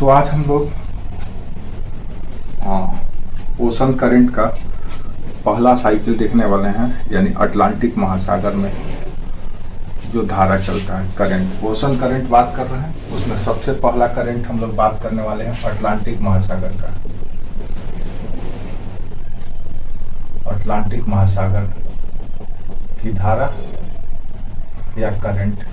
तो आज हम लोग ओशन करंट का पहला साइकिल देखने वाले हैं, यानी अटलांटिक महासागर में जो धारा चलता है करंट, ओशन करंट बात कर रहे हैं। उसमें सबसे पहला करंट हम लोग बात करने वाले हैं अटलांटिक महासागर का। अटलांटिक महासागर की धारा या करंट,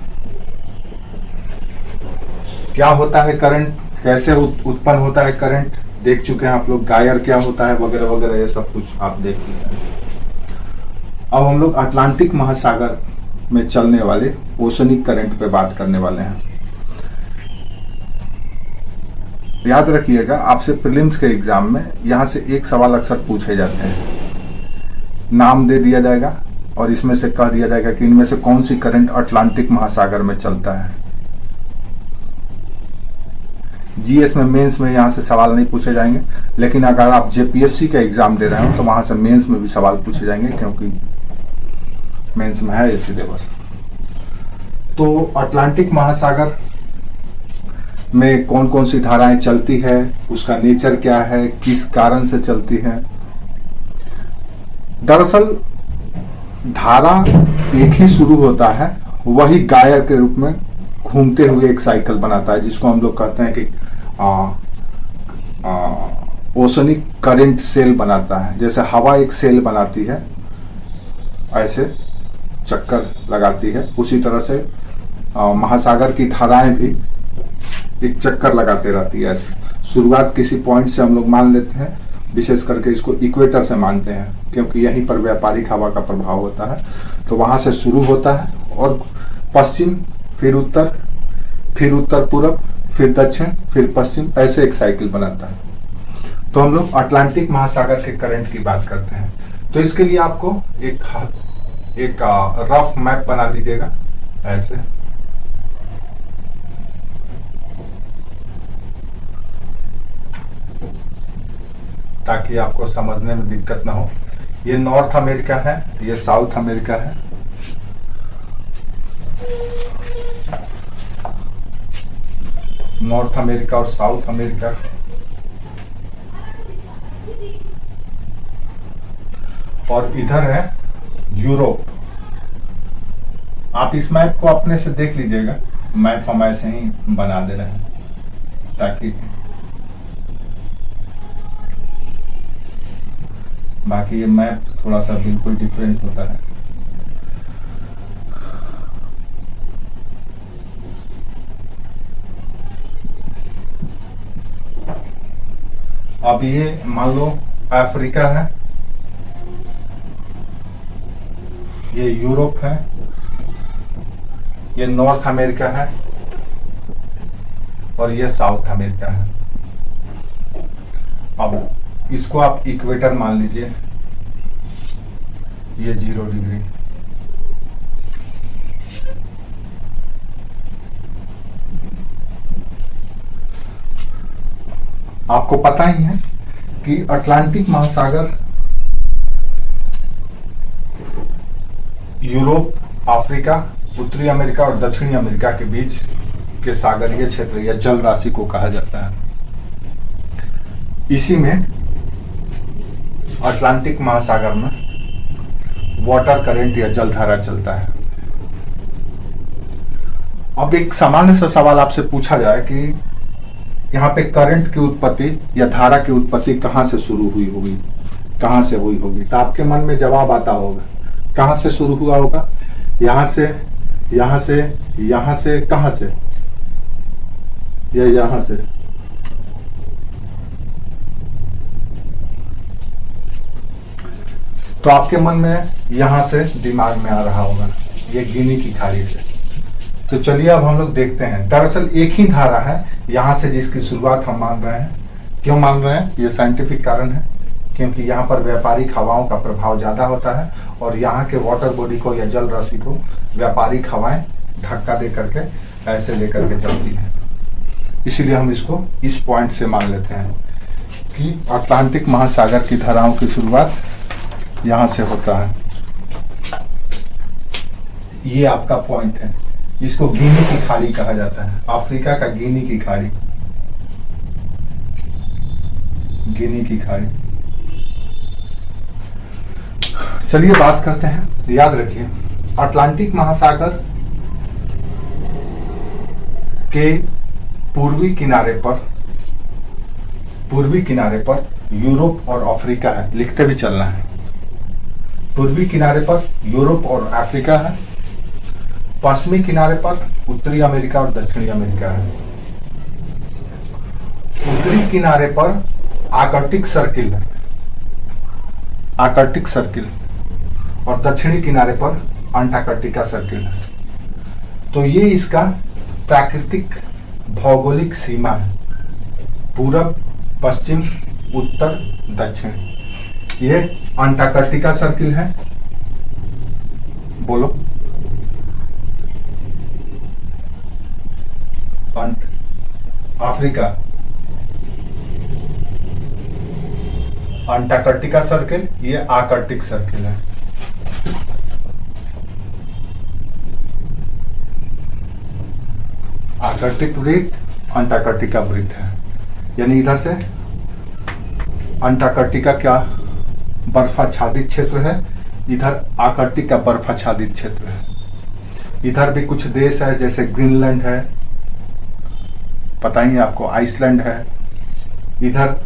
क्या होता है करंट, कैसे उत्पन्न होता है करंट, देख चुके हैं आप लोग। गायर क्या होता है वगैरह वगैरह, ये सब कुछ आप देख चुके हैं। अब हम लोग अटलांटिक महासागर में चलने वाले ओशनिक करंट पे बात करने वाले हैं। याद रखिएगा, आपसे प्रीलिम्स के एग्जाम में यहां से एक सवाल अक्सर पूछे जाते हैं। नाम दे दिया जाएगा और इसमें से कह दिया जाएगा कि इनमें से कौन सी करंट अटलांटिक महासागर में चलता है। जीएस में, मेंस में यहां से सवाल नहीं पूछे जाएंगे, लेकिन अगर आप जेपीएससी का एग्जाम दे रहे हो तो वहां से मेंस में भी सवाल पूछे जाएंगे, क्योंकि मेंस में है ये सिलेबस। तो अटलांटिक महासागर में कौन कौन सी धाराएं चलती है, उसका नेचर क्या है, किस कारण से चलती है। दरअसल धारा एक ही शुरू होता है, वही गायर के रूप में घूमते हुए एक साइकिल बनाता है, जिसको हम लोग कहते हैं कि ओशनिक करंट सेल बनाता है। जैसे हवा एक सेल बनाती है, ऐसे चक्कर लगाती है, उसी तरह से महासागर की धाराएं भी एक चक्कर लगाते रहती है। ऐसे शुरुआत किसी पॉइंट से हम लोग मान लेते हैं, विशेष करके इसको इक्वेटर से मानते हैं, क्योंकि यहीं पर व्यापारिक हवा का प्रभाव होता है। तो वहां से शुरू होता है और पश्चिम, फिर उत्तर पूर्व, फिर दक्षिण, फिर पश्चिम, ऐसे एक साइकिल बनाता है। तो हम लोग अटलांटिक महासागर के करंट की बात करते हैं। तो इसके लिए आपको एक रफ मैप बना दीजिएगा ऐसे। ताकि आपको समझने में दिक्कत ना हो। ये नॉर्थ अमेरिका है, ये साउथ अमेरिका है। नॉर्थ अमेरिका और साउथ अमेरिका, और इधर है यूरोप। आप इस मैप को अपने से देख लीजिएगा, मैप हम ऐसे ही बना दे रहे हैं ताकि बाकी ये मैप थोड़ा सा बिल्कुल डिफरेंट होता है। अब ये मान लो अफ्रीका है, ये यूरोप है, ये नॉर्थ अमेरिका है और ये साउथ अमेरिका है। अब इसको आप इक्वेटर मान लीजिए, ये 0 डिग्री। आपको पता ही है कि अटलांटिक महासागर यूरोप, अफ्रीका, उत्तरी अमेरिका और दक्षिणी अमेरिका के बीच के सागरीय क्षेत्र या जल राशि को कहा जाता है। इसी में अटलांटिक महासागर में वाटर करंट या जलधारा चलता है। अब एक सामान्य सा सवाल आपसे पूछा जाए कि यहाँ पे करंट की उत्पत्ति या धारा की उत्पत्ति कहाँ से शुरू हुई होगी, कहाँ से हुई होगी, तो आपके मन में जवाब आता होगा, कहाँ से शुरू हुआ होगा, यहाँ से, यहाँ से, यहाँ से, कहाँ से, या यहाँ से। तो आपके मन में यहां से दिमाग में आ रहा होगा ये गिनी की खाड़ी से। तो चलिए अब हम लोग देखते हैं। दरअसल एक ही धारा है यहां से, जिसकी शुरुआत हम मान रहे हैं। क्यों मान रहे हैं? ये साइंटिफिक कारण है, क्योंकि यहाँ पर व्यापारिक हवाओं का प्रभाव ज्यादा होता है और यहाँ के वाटर बॉडी को या जल राशि को व्यापारिक हवाएं धक्का दे करके ऐसे लेकर के चलती है। इसीलिए हम इसको इस पॉइंट से मान लेते हैं कि अटलांटिक महासागर की धाराओं की शुरुआत यहां से होता है। ये आपका पॉइंट है, इसको गिनी की खाड़ी कहा जाता है, अफ्रीका का गिनी की खाड़ी। गिनी की खाड़ी। चलिए बात करते हैं। याद रखिए, अटलांटिक महासागर के पूर्वी किनारे पर यूरोप और अफ्रीका है। लिखते भी चलना है। पूर्वी किनारे पर यूरोप और अफ्रीका है। पश्चिमी किनारे पर उत्तरी अमेरिका और दक्षिणी अमेरिका है। उत्तरी किनारे पर आर्कटिक सर्किल है, आर्कटिक सर्किल, और दक्षिणी किनारे पर अंटार्कटिका सर्किल है। तो ये इसका प्राकृतिक भौगोलिक सीमा है, पूरब, पश्चिम, उत्तर, दक्षिण। ये अंटार्कटिका सर्किल है। बोलो, अफ्रीका, अंटार्कटिका सर्किल, ये आर्कटिक सर्किल है। आर्कटिक वृत्त, अंटार्कटिका वृत्त है। यानी इधर से अंटार्कटिका क्या बर्फाच्छादित क्षेत्र है, इधर आर्कटिक का बर्फाच्छादित क्षेत्र है। इधर भी कुछ देश है, जैसे ग्रीनलैंड है, पता ही आपको, आइसलैंड है। इधर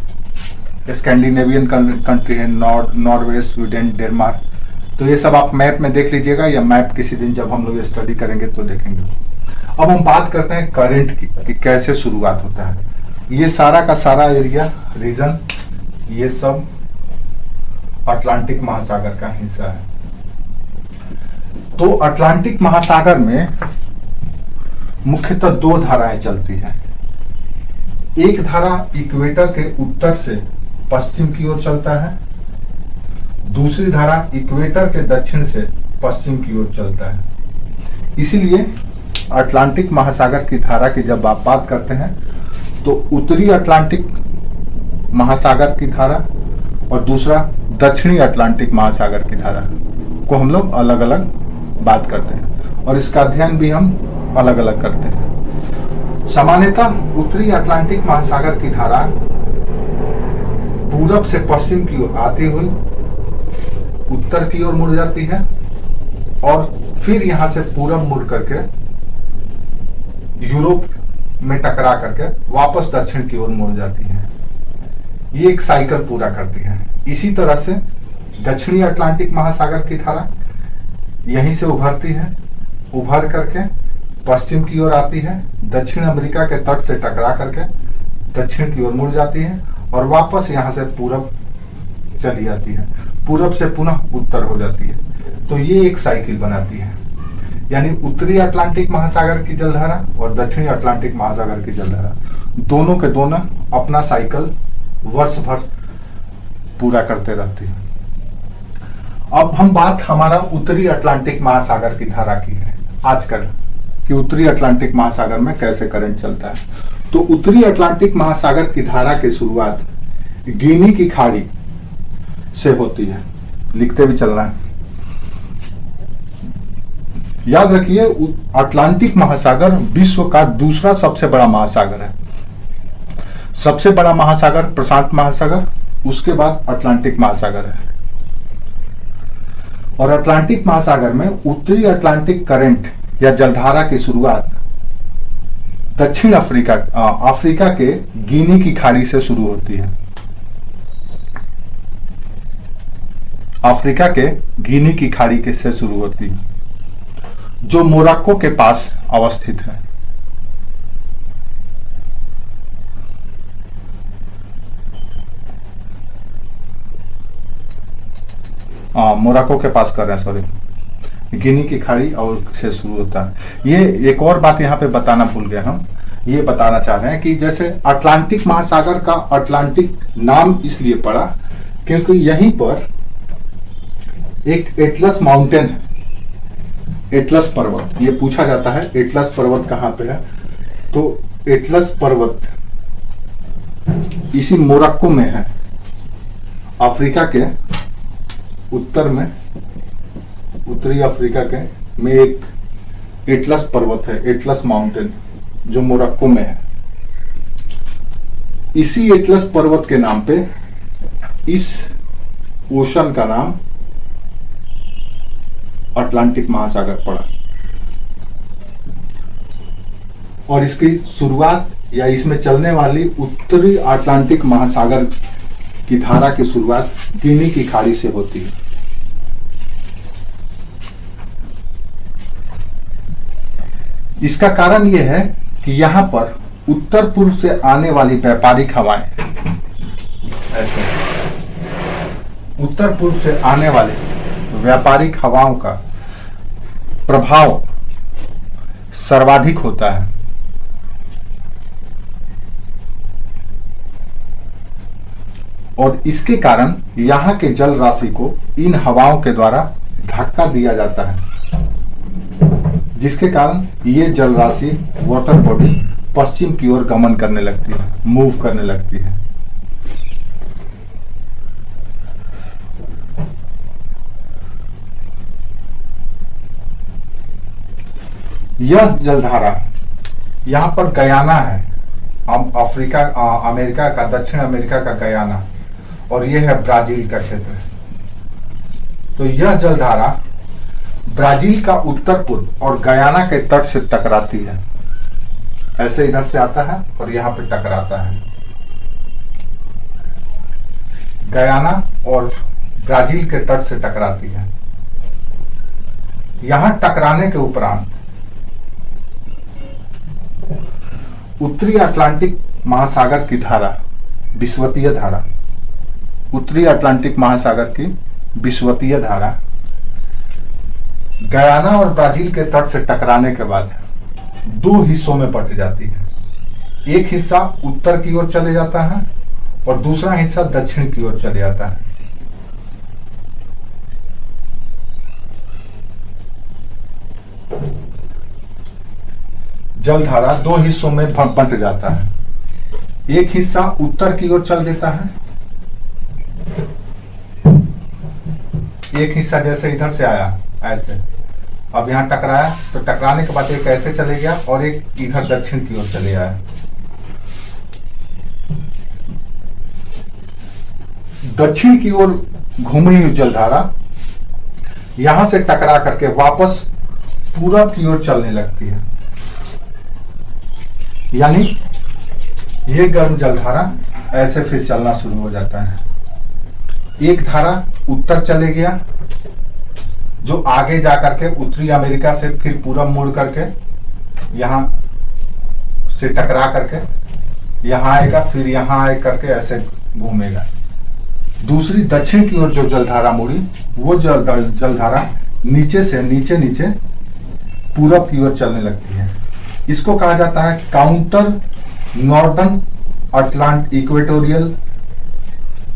स्कैंडिनेवियन कंट्री है, नॉर्वे, स्वीडन, डेनमार्क। तो ये सब आप मैप में देख लीजिएगा, या मैप किसी दिन जब हम लोग स्टडी करेंगे तो देखेंगे। अब हम बात करते हैं करंट की कि कैसे शुरुआत होता है। ये सारा का सारा एरिया, रीजन, ये सब अटलांटिक महासागर का हिस्सा है। तो अटलांटिक महासागर में मुख्यतः दो धाराएं चलती हैं। एक धारा इक्वेटर के उत्तर से पश्चिम की ओर चलता है, दूसरी धारा इक्वेटर के दक्षिण से पश्चिम की ओर चलता है। इसीलिए अटलांटिक महासागर की धारा की जब आप बात करते हैं तो उत्तरी अटलांटिक महासागर की धारा और दूसरा दक्षिणी अटलांटिक महासागर की धारा को हम लोग अलग अलग बात करते हैं, और इसका अध्ययन भी हम अलग अलग करते हैं। सामान्यतः उत्तरी अटलांटिक महासागर की धारा पूरब से पश्चिम की ओर आती हुई उत्तर की ओर मुड़ जाती है, और फिर यहां से पूरब मुड़ करके यूरोप में टकरा करके वापस दक्षिण की ओर मुड़ जाती है। ये एक साइकिल पूरा करती है। इसी तरह से दक्षिणी अटलांटिक महासागर की धारा यहीं से उभरती है, उभर करके पश्चिम की ओर आती है, दक्षिण अमेरिका के तट से टकरा करके दक्षिण की ओर मुड़ जाती है, और वापस यहां से पूरब चली जाती है, पूरब से पुनः उत्तर हो जाती है। तो ये एक साइकिल बनाती है। यानी उत्तरी अटलांटिक महासागर की जलधारा और दक्षिणी अटलांटिक महासागर की जलधारा दोनों के दोनों अपना साइकिल वर्ष भर पूरा करते रहती है। अब हम बात हमारा उत्तरी अटलांटिक महासागर की धारा की है आजकल, कि उत्तरी अटलांटिक महासागर में कैसे करंट चलता है। तो उत्तरी अटलांटिक महासागर की धारा की शुरुआत गिनी की खाड़ी से होती है। लिखते भी चलना है। याद रखिए, अटलांटिक महासागर विश्व का दूसरा सबसे बड़ा महासागर है। सबसे बड़ा महासागर प्रशांत महासागर, उसके बाद अटलांटिक महासागर है। और अटलांटिक महासागर में उत्तरी अटलांटिक करंट या जलधारा की शुरुआत दक्षिण अफ्रीका के गिनी की खाड़ी से शुरू होती है। अफ्रीका के गिनी की खाड़ी के से शुरू होती है, जो मोरक्को के पास अवस्थित है। मोरक्को के पास कर रहे हैं, सॉरी, गिनी की खाड़ी और से शुरू होता है। ये एक और बात यहाँ पे बताना भूल गए, हम ये बताना चाह रहे हैं कि जैसे अटलांटिक महासागर का अटलांटिक नाम इसलिए पड़ा क्योंकि यहीं पर एक एटलस माउंटेन है, एटलस पर्वत। ये पूछा जाता है एटलस पर्वत कहाँ पे है, तो एटलस पर्वत इसी मोरक्को में है, अफ्रीका के उत्तर में, उत्तरी अफ्रीका के में एक एटलस पर्वत है, एटलस माउंटेन, जो मोरक्को में है। इसी एटलस पर्वत के नाम पे इस ओशन का नाम अटलांटिक महासागर पड़ा और इसकी शुरुआत या इसमें चलने वाली उत्तरी अटलांटिक महासागर की धारा की शुरुआत गिनी की खाड़ी से होती है। इसका कारण यह है कि यहां पर उत्तर पूर्व से आने वाली व्यापारिक हवाएं, ऐसे उत्तर पूर्व से आने वाले व्यापारिक हवाओं का प्रभाव सर्वाधिक होता है और इसके कारण यहां के जल राशि को इन हवाओं के द्वारा धक्का दिया जाता है, जिसके कारण ये जल राशि वाटर बॉडी पश्चिम की ओर गमन करने लगती है, मूव करने लगती है। यह जलधारा यहां पर गयाना है, अफ्रीका अमेरिका का, दक्षिण अमेरिका का गयाना, और यह है ब्राजील का क्षेत्र। तो यह जलधारा ब्राजील का उत्तर पूर्व और गयाना के तट से टकराती है, ऐसे इधर से आता है और यहां पे टकराता है। गयाना और ब्राजील के तट से टकराती है। यहां टकराने के उपरांत उत्तरी अटलांटिक महासागर की धारा, विषुवतीय धारा, उत्तरी अटलांटिक महासागर की विषुवतीय धारा गयाना और ब्राजील के तट से टकराने के बाद दो हिस्सों में बंट जाती है। एक हिस्सा उत्तर की ओर चले जाता है और दूसरा हिस्सा दक्षिण की ओर चले जाता है। जलधारा दो हिस्सों में बंट जाता है। एक हिस्सा उत्तर की ओर चल देता है, एक हिस्सा जैसे इधर से आया ऐसे, अब यहां टकराया तो टकराने के बाद एक ऐसे चले गया और एक इधर दक्षिण की ओर चले आया। दक्षिण की ओर घूमी हुई जलधारा यहां से टकरा करके वापस पूरब की ओर चलने लगती है, यानी ये गर्म जलधारा ऐसे फिर चलना शुरू हो जाता है। एक धारा उत्तर चले गया जो आगे जाकर के उत्तरी अमेरिका से फिर पूरब मुड़ करके यहां से टकरा करके यहां आएगा, फिर यहां आए करके ऐसे घूमेगा। दूसरी दक्षिण की ओर जो जलधारा मुड़ी वो जलधारा नीचे से नीचे पूरब की ओर चलने लगती है। इसको कहा जाता है counter northern Atlantic equatorial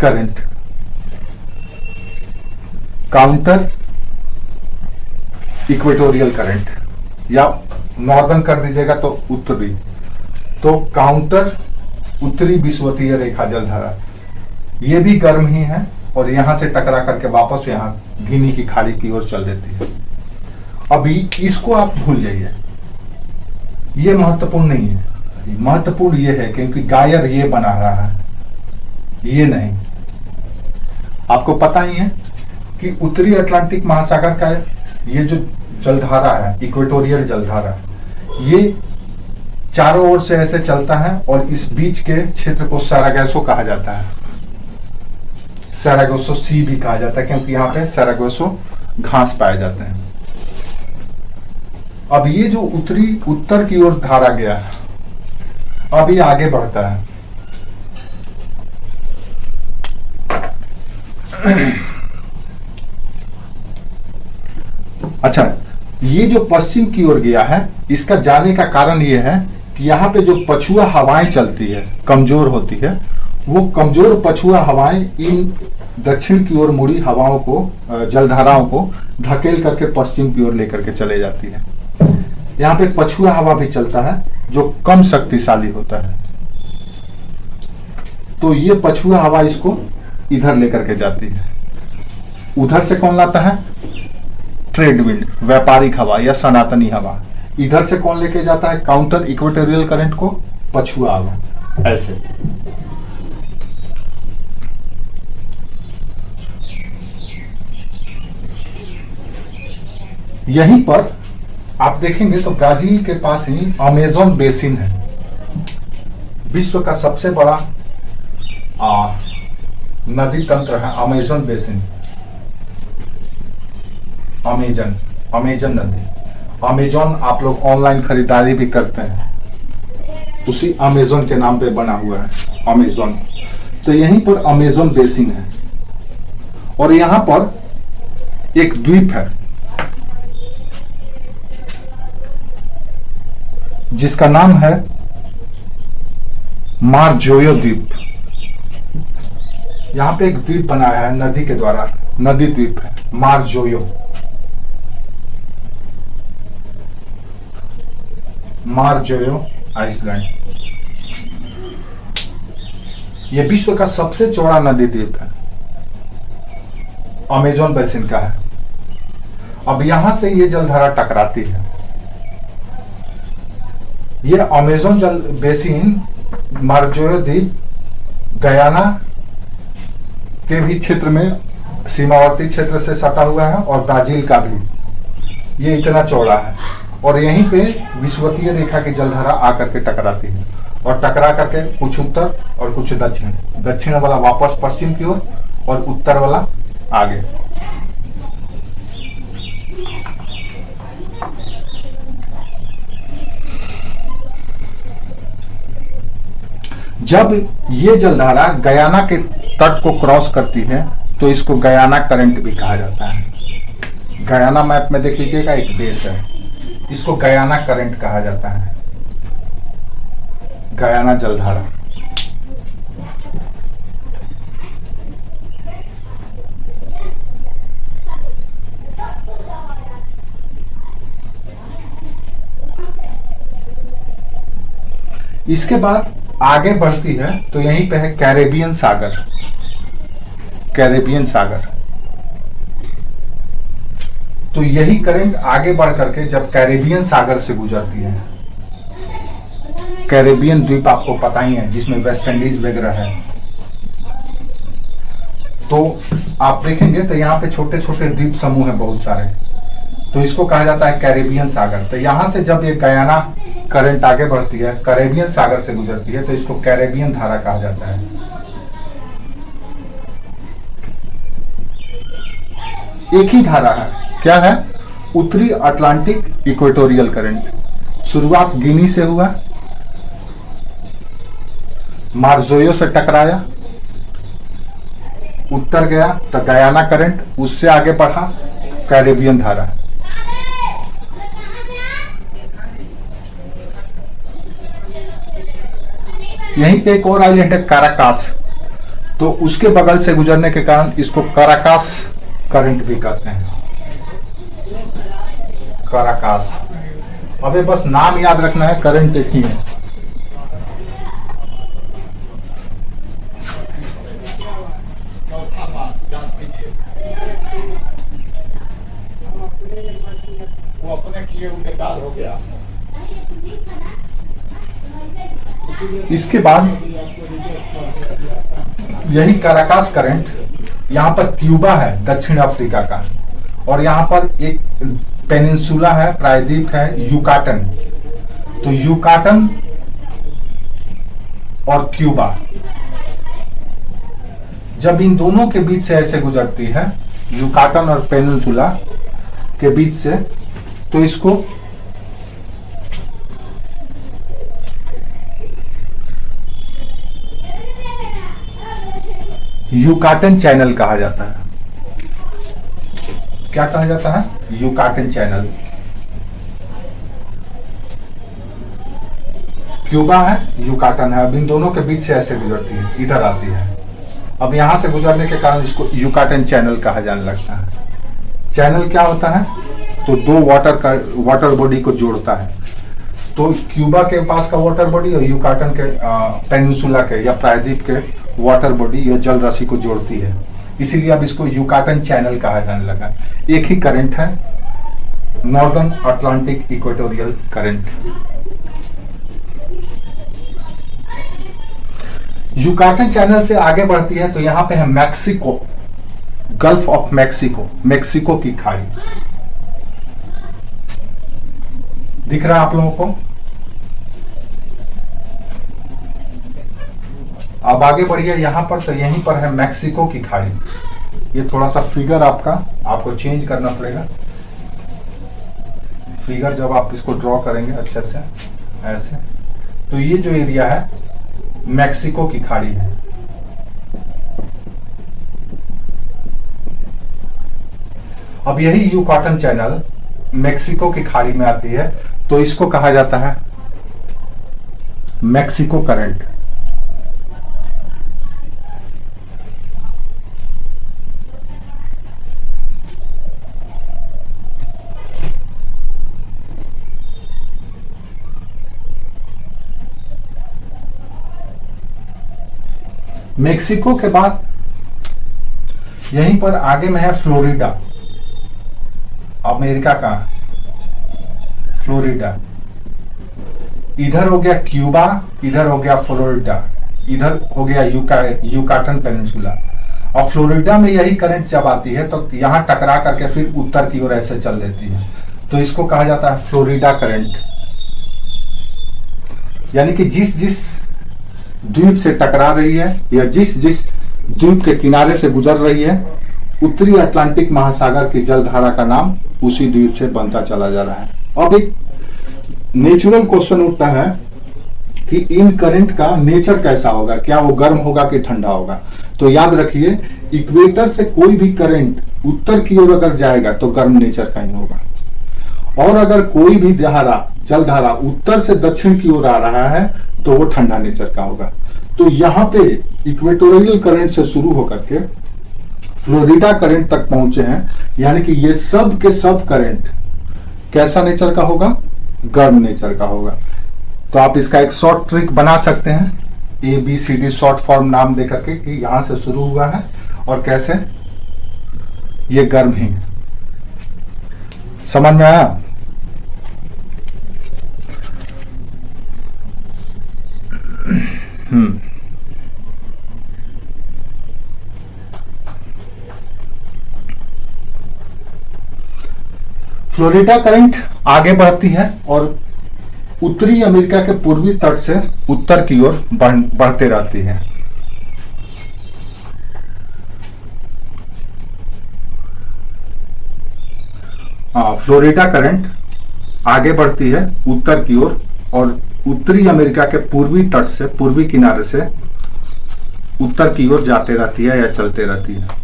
current. Counter equatorial current, या नॉर्दर्न कर दीजिएगा तो उत्तरी, तो काउंटर उत्तरी विषुवतीय रेखा जलधारा ये भी गर्म ही है और यहां से टकरा करके वापस यहां गिनी की खाड़ी की ओर चल देती है। अभी इसको आप भूल जाइए, ये महत्वपूर्ण नहीं है। महत्वपूर्ण ये है क्योंकि गायर ये बना रहा है, ये नहीं। आपको पता ही है कि उत्तरी अटलांटिक महासागर का ये जो जलधारा है, इक्वेटोरियल जलधारा, ये चारों ओर से ऐसे चलता है और इस बीच के क्षेत्र को सैरागोसो कहा जाता है। सैरागोसो सी भी कहा जाता है क्योंकि यहाँ पे सैरागोसो घास पाए जाते हैं। अब ये जो उत्तर की ओर धारा गया है, अब ये आगे बढ़ता है। अच्छा, ये जो पश्चिम की ओर गया है, इसका जाने का कारण ये है कि यहाँ पे जो पछुआ हवाएं चलती है, कमजोर होती है, वो कमजोर पछुआ हवाएं इन दक्षिण की ओर मुड़ी हवाओं को, जलधाराओं को धकेल करके पश्चिम की ओर लेकर के चले जाती है। यहाँ पे पछुआ हवा भी चलता है जो कम शक्तिशाली होता है, तो ये पछुआ हवा इसको इधर लेकर के जाती है। उधर से कौन लाता है? ट्रेड विंड, व्यापारिक हवा या सनातनी हवा। इधर से कौन लेके जाता है? काउंटर इक्वेटोरियल करंट को, पछुआ हवा। ऐसे यहीं पर आप देखेंगे तो ब्राजील के पास ही अमेजन बेसिन है, विश्व का सबसे बड़ा नदी तंत्र है अमेजन बेसिन। अमेजन नदी, अमेजन आप लोग ऑनलाइन खरीदारी भी करते हैं, उसी अमेजन के नाम पे बना हुआ है अमेजन। तो यहीं पर अमेजन बेसिन है और यहां पर एक द्वीप है जिसका नाम है मारजोयो द्वीप। यहां पे एक द्वीप बनाया है नदी के द्वारा, नदी द्वीप है मारजोयो आइसलैंड। यह विश्व का सबसे चौड़ा नदी द्वीप है, अमेजन बेसिन का है। अब यहां से ये जलधारा टकराती है। ये अमेजन जल बेसिन मारजोयो द्वीप गयाना के भी क्षेत्र में सीमावर्ती क्षेत्र से सटा हुआ है और ब्राजील का भी। ये इतना चौड़ा है और यहीं पे विषुवतीय रेखा की जलधारा आकर के टकराती है और टकरा करके कुछ उत्तर और कुछ दक्षिण, दक्षिण वाला वापस पश्चिम की ओर और उत्तर वाला आगे। जब ये जलधारा गयाना के तट को क्रॉस करती है तो इसको गयाना करंट भी कहा जाता है। गयाना मैप में देख लीजिएगा एक देश है, इसको गयाना करंट कहा जाता है, गयाना जलधारा। इसके बाद आगे बढ़ती है तो यहीं पे है कैरेबियन सागर। कैरेबियन सागर, तो यही करंट आगे बढ़ करके जब कैरेबियन सागर से गुजरती है, कैरेबियन द्वीप आपको पता ही है जिसमें वेस्ट इंडीज वगैरह है, तो आप देखेंगे तो यहाँ पे छोटे छोटे द्वीप समूह हैं बहुत सारे, तो इसको कहा जाता है कैरेबियन सागर। तो यहां से जब ये गयाना करंट आगे बढ़ती है, कैरेबियन सागर से गुजरती है, तो इसको कैरेबियन धारा कहा जाता है। एक ही धारा है, क्या है? उत्तरी अटलांटिक इक्वेटोरियल करंट। शुरुआत गिनी से हुआ, मारजोयो से टकराया, उत्तर गया तो गयाना करंट, उससे आगे बढ़ा कैरेबियन धारा। यहीं पे एक और आइलैंड है काराकास, तो उसके बगल से गुजरने के कारण इसको काराकास करंट भी कहते हैं। काराकास, अबे बस नाम याद रखना है, करंट एक ही है। वो अपने किए हुए दाल हो गया। इसके बाद यही काराकास करंट, यहां पर क्यूबा है दक्षिण अफ्रीका का, और यहां पर एक पेनिनसुला है, प्रायद्वीप है युकाटन। तो युकाटन और क्यूबा, जब इन दोनों के बीच से ऐसे गुजरती है, युकाटन और पेनिनसुला के बीच से, तो इसको युकाटन चैनल कहा जाता है। क्या कहा जाता है? Yucatan channel. क्यूबा है, युकाटन है, अब इन दोनों के बीच से ऐसे गुजरती है, इधर आती है। अब यहां से गुजरने के कारण इसको युकाटन चैनल कहा जाने लगता है। चैनल क्या होता है? तो दो वाटर बॉडी को जोड़ता है। तो क्यूबा के पास का वाटर बॉडी और युकाटन के पेनिनसुला के या प्रायद्वीप के वाटर बॉडी या जल राशि को जोड़ती है, इसीलिए अब इसको युकाटन चैनल कहा जाने लगा। एक ही करंट है, northern Atlantic equatorial current. Yucatan channel से आगे बढ़ती है तो यहां पे है Mexico, gulf of Mexico, Mexico की खाड़ी। दिख रहा है आप लोगों को? अब आगे बढ़िए यहां पर, तो यहीं पर है मैक्सिको की खाड़ी। ये थोड़ा सा फिगर आपको चेंज करना पड़ेगा। फिगर जब आप इसको ड्रॉ करेंगे अच्छे से ऐसे, तो ये जो एरिया है मैक्सिको की खाड़ी है। अब यही युकाटन चैनल मैक्सिको की खाड़ी में आती है, तो इसको कहा जाता है मैक्सिको करंट। मेक्सिको के बाद यहीं पर आगे में है फ्लोरिडा, अमेरिका का फ्लोरिडा। इधर हो गया क्यूबा, इधर हो गया फ्लोरिडा, इधर हो गया युकाटन पेनिनसुला। और फ्लोरिडा में यही करंट जब आती है तो यहां टकरा करके फिर उत्तर की ओर ऐसे चल देती है, तो इसको कहा जाता है फ्लोरिडा करंट। यानी कि जिस जिस द्वीप से टकरा रही है या जिस जिस द्वीप के किनारे से गुजर रही है, उत्तरी अटलांटिक महासागर की जलधारा का नाम उसी द्वीप से बनता चला जा रहा है। अब एक नेचुरल क्वेश्चन उठता है कि इन करंट का नेचर कैसा होगा, क्या वो गर्म होगा कि ठंडा होगा? तो याद रखिए, इक्वेटर से कोई भी करंट उत्तर की ओर अगर जाएगा तो गर्म नेचर का ही होगा, और अगर कोई भी जलधारा उत्तर से दक्षिण की ओर आ रहा है तो वो ठंडा नेचर का होगा। तो यहां पे इक्वेटोरियल करंट से शुरू होकर के फ्लोरिडा करंट तक पहुंचे हैं, यानी कि ये सब के सब करंट कैसा नेचर का होगा? गर्म नेचर का होगा। तो आप इसका एक शॉर्ट ट्रिक बना सकते हैं, ABCD शॉर्ट फॉर्म नाम देकर के कि यहां से शुरू हुआ है और कैसे ये गर्म ही। समझ में आया? फ्लोरिडा करंट आगे बढ़ती है और उत्तरी अमेरिका के पूर्वी तट से उत्तर की ओर बढ़ते रहती है। फ्लोरिडा करंट आगे बढ़ती है उत्तर की ओर और उत्तरी अमेरिका के पूर्वी तट से, पूर्वी किनारे से उत्तर की ओर जाते रहती है या चलते रहती है।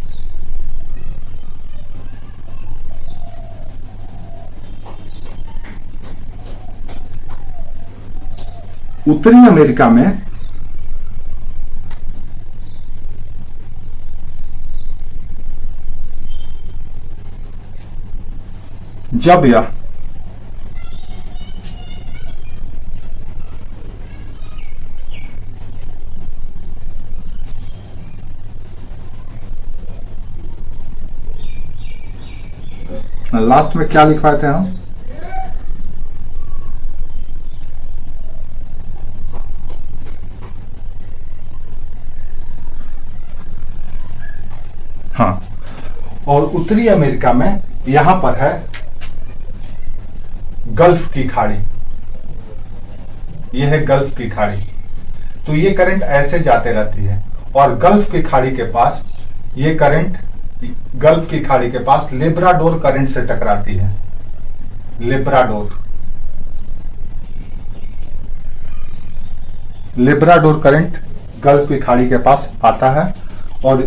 उत्तरी अमेरिका में जब यह लास्ट में क्या लिखवाए थे हम? हाँ, और उत्तरी अमेरिका में यहां पर है गल्फ की खाड़ी। यह है गल्फ की खाड़ी। तो ये करंट ऐसे जाते रहती है और गल्फ की खाड़ी के पास ये करंट, गल्फ की खाड़ी के पास लेब्राडोर करंट से टकराती है। लेब्राडोर करंट गल्फ की खाड़ी के पास आता है और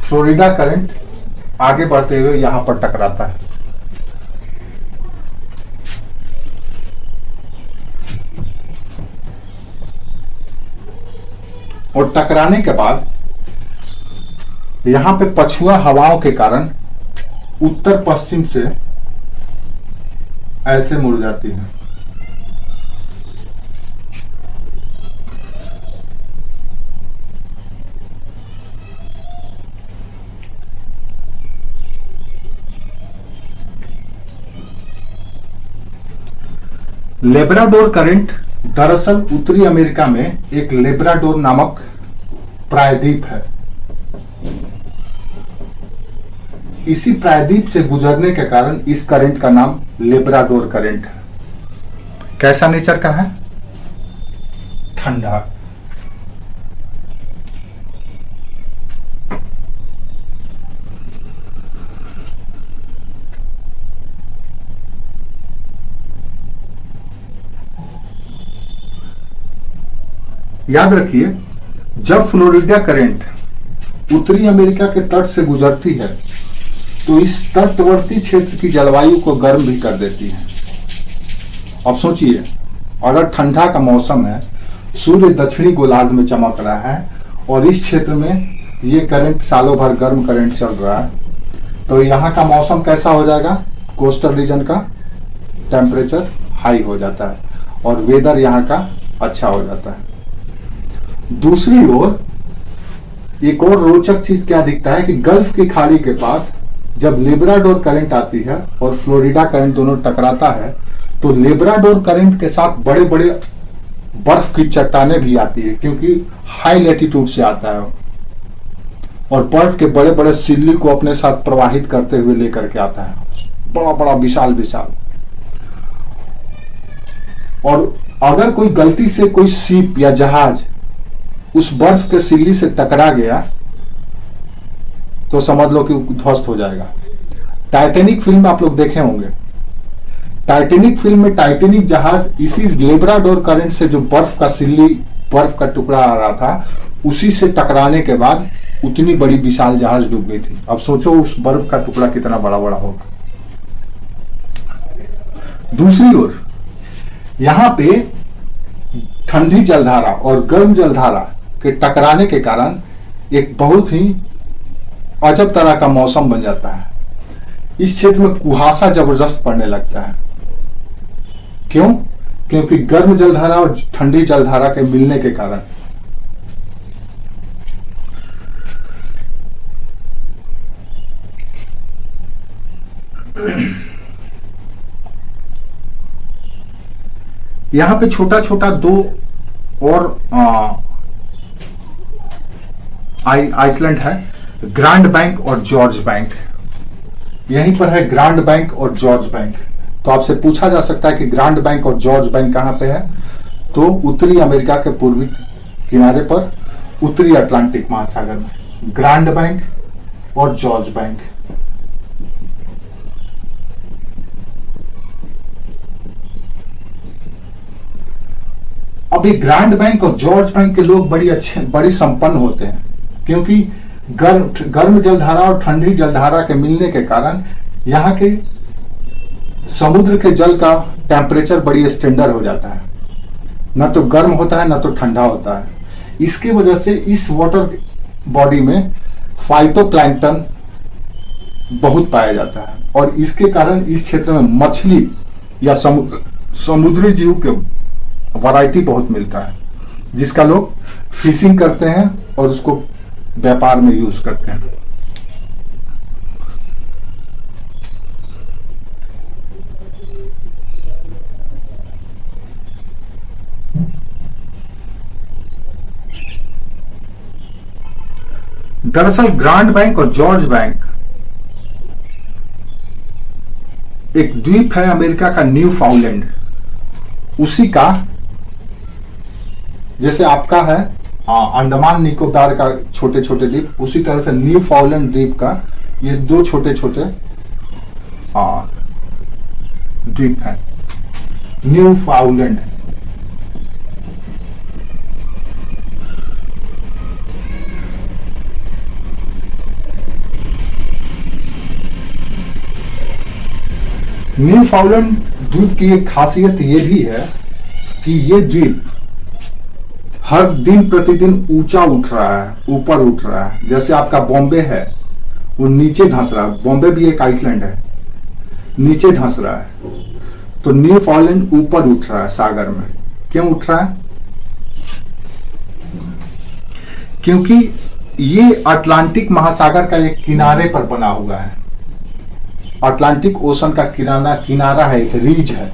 फ्लोरिडा करंट आगे बढ़ते हुए यहां पर टकराता है। और टकराने के बाद यहां पे पछुआ हवाओं के कारण उत्तर पश्चिम से ऐसे मुड़ जाती है। लेब्राडोर करंट दरअसल उत्तरी अमेरिका में एक लेब्राडोर नामक प्रायद्वीप है। इसी प्रायद्वीप से गुजरने के कारण इस करंट का नाम लेब्राडोर करंट है। कैसा नेचर का है? ठंडा। याद रखिए, जब फ्लोरिडा करंट उत्तरी अमेरिका के तट से गुजरती है तो इस तटवर्ती क्षेत्र की जलवायु को गर्म भी कर देती है। अब सोचिए, अगर ठंडा का मौसम है, सूर्य दक्षिणी गोलार्ध में चमक रहा है और इस क्षेत्र में ये करंट सालों भर गर्म करंट चल रहा है, तो यहाँ का मौसम कैसा हो जाएगा? कोस्टल रीजन का टेम्परेचर हाई हो जाता है और वेदर यहाँ का अच्छा हो जाता है। दूसरी ओर एक और रोचक चीज क्या दिखता है कि गल्फ की खाड़ी के पास जब लेब्राडोर करंट आती है और फ्लोरिडा करंट दोनों टकराता है, तो लेब्राडोर करंट के साथ बड़े बड़े बर्फ की चट्टानें भी आती है, क्योंकि हाई लेटीट्यूड से आता है और बर्फ के बड़े बड़े सिल्ली को अपने साथ प्रवाहित करते हुए लेकर के आता है, बड़ा बड़ा विशाल विशाल। और अगर कोई गलती से कोई शिप या जहाज उस बर्फ के सिल्ली से टकरा गया तो समझ लो कि ध्वस्त हो जाएगा। टाइटैनिक फिल्म आप लोग देखे होंगे। टाइटैनिक फिल्म में टाइटैनिक जहाज इसी लेब्राडोर करंट से जो बर्फ का सिल्ली, बर्फ का टुकड़ा आ रहा था, उसी से टकराने के बाद उतनी बड़ी विशाल जहाज डूब गई थी। अब सोचो उस बर्फ का टुकड़ा कितना बड़ा बड़ा होगा। दूसरी ओर यहां पे ठंडी जलधारा और गर्म जलधारा के टकराने के कारण एक बहुत ही अजब तरह का मौसम बन जाता है। इस क्षेत्र में कुहासा जबरदस्त पड़ने लगता है। क्यों? क्योंकि गर्म जलधारा और ठंडी जलधारा के मिलने के कारण। यहां पे छोटा छोटा दो और आइसलैंड है, ग्रांड बैंक और जॉर्ज बैंक। यहीं पर है ग्रांड बैंक और जॉर्ज बैंक। तो आपसे पूछा जा सकता है कि ग्रांड बैंक और जॉर्ज बैंक कहां पे है? तो उत्तरी अमेरिका के पूर्वी किनारे पर, उत्तरी अटलांटिक महासागर में, ग्रांड बैंक और जॉर्ज बैंक। अभी ग्रांड बैंक और जॉर्ज बैंक के लोग बड़ी संपन्न होते हैं, क्योंकि गर्म जलधारा और ठंडी जलधारा के मिलने के कारण यहाँ के समुद्र के जल का टेम्परेचर बड़ी स्टैंडर्ड हो जाता है, न तो गर्म होता है न तो ठंडा होता है। इसके वजह से इस वाटर बॉडी में फाइटोप्लैंक्टन बहुत पाया जाता है और इसके कारण इस क्षेत्र में मछली या समुद्री जीव के वैरायटी बहुत मिलता है, जिसका लोग फिशिंग करते हैं और उसको व्यापार में यूज करते हैं। दरअसल ग्रांड बैंक और जॉर्ज बैंक एक द्वीप है अमेरिका का, न्यू फाउंडलैंड। उसी का, जैसे आपका है अंडमान निकोबार का छोटे छोटे द्वीप, उसी तरह से न्यू फाउंडलैंड द्वीप का ये दो छोटे छोटे द्वीप है, न्यू फाउंडलैंड। न्यू फाउंडलैंड द्वीप की एक खासियत ये भी है कि ये द्वीप हर दिन प्रतिदिन ऊंचा उठ रहा है, ऊपर उठ रहा है। जैसे आपका बॉम्बे है वो नीचे धंस रहा है, बॉम्बे भी एक आइसलैंड है, नीचे धंस रहा है, तो न्यू फाउंडलैंड ऊपर उठ रहा है सागर में। क्यों उठ रहा है? क्योंकि ये अटलांटिक महासागर का एक किनारे पर बना हुआ है। अटलांटिक ओशन का किनारा है, एक रीज है।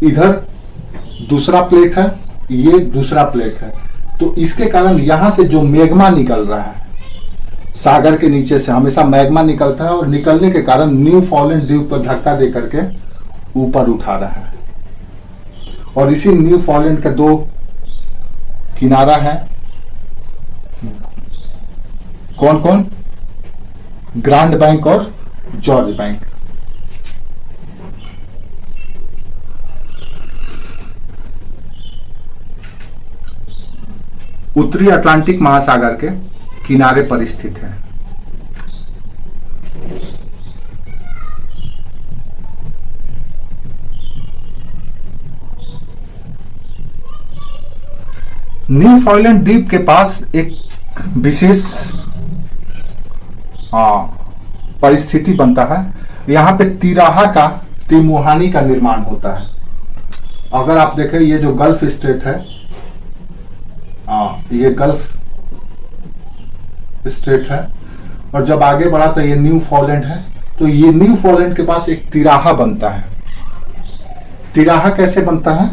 इधर दूसरा प्लेट है, ये दूसरा प्लेट है, तो इसके कारण यहां से जो मैग्मा निकल रहा है, सागर के नीचे से हमेशा मैग्मा निकलता है और निकलने के कारण न्यू फाउंडलैंड द्वीप पर धक्का दे करके ऊपर उठा रहा है। और इसी न्यू फॉलैंड के दो किनारा है, कौन कौन? ग्रांड बैंक और जॉर्ज बैंक। उत्तरी अटलांटिक महासागर के किनारे पर स्थित है। न्यूफाउंडलैंड द्वीप के पास एक विशेष परिस्थिति बनता है। यहां पे तिराहा का, तिमुहानी का निर्माण होता है। अगर आप देखें ये जो गल्फ स्टेट है, ये गल्फ स्टेट है, और जब आगे बढ़ा तो ये न्यूफाउंडलैंड है। तो ये न्यूफाउंडलैंड के पास एक तिराहा बनता है। तिराहा कैसे बनता है?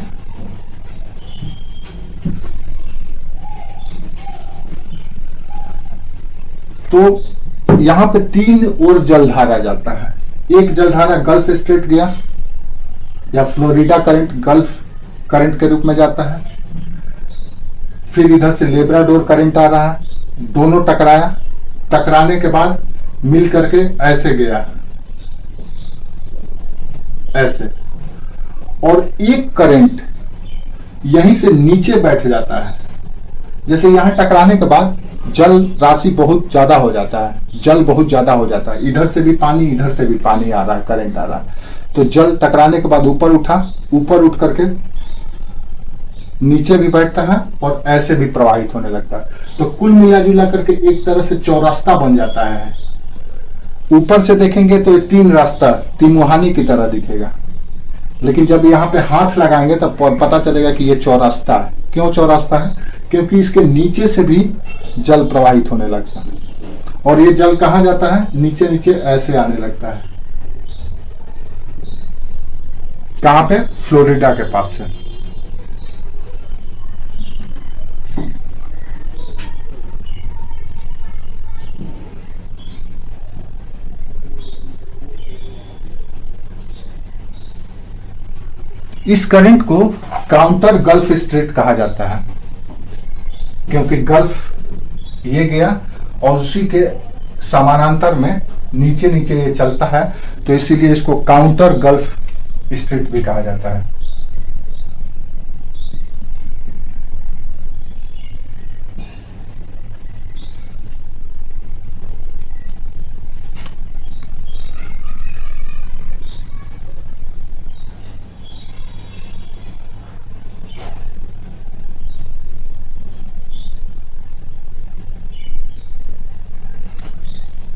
तो यहां पे तीन और जलधारा जाता है। एक जलधारा गल्फ स्ट्रेट गया या फ्लोरिडा करंट, गल्फ करंट के रूप में जाता है। फिर इधर से लेब्राडोर करंट आ रहा है, दोनों टकराया, टकराने के बाद मिल करके ऐसे गया, ऐसे, और एक करंट यहीं से नीचे बैठ जाता है। जैसे यहां टकराने के बाद जल राशि बहुत ज्यादा हो जाता है, जल बहुत ज्यादा हो जाता है, इधर से भी पानी, इधर से भी पानी आ रहा है, करंट आ रहा है। तो जल टकराने के बाद ऊपर उठा, ऊपर उठ करके नीचे भी बैठता है और ऐसे भी प्रवाहित होने लगता है। तो कुल मिला जुला करके एक तरह से चौरास्ता बन जाता है। ऊपर से देखेंगे तो तीन रास्ता तिमुहानी की तरह दिखेगा, लेकिन जब यहाँ पे हाथ लगाएंगे तब पता चलेगा कि ये चौरास्ता है। क्यों चौरास्ता है? क्योंकि इसके नीचे से भी जल प्रवाहित होने लगता है, और ये जल कहाँ जाता है? नीचे नीचे ऐसे आने लगता है। कहां पे? फ्लोरिडा के पास से। इस करंट को काउंटर गल्फ स्ट्रेट कहा जाता है, क्योंकि गल्फ ये गया और उसी के समानांतर में नीचे नीचे ये चलता है, तो इसीलिए इसको काउंटर गल्फ स्ट्रेट भी कहा जाता है।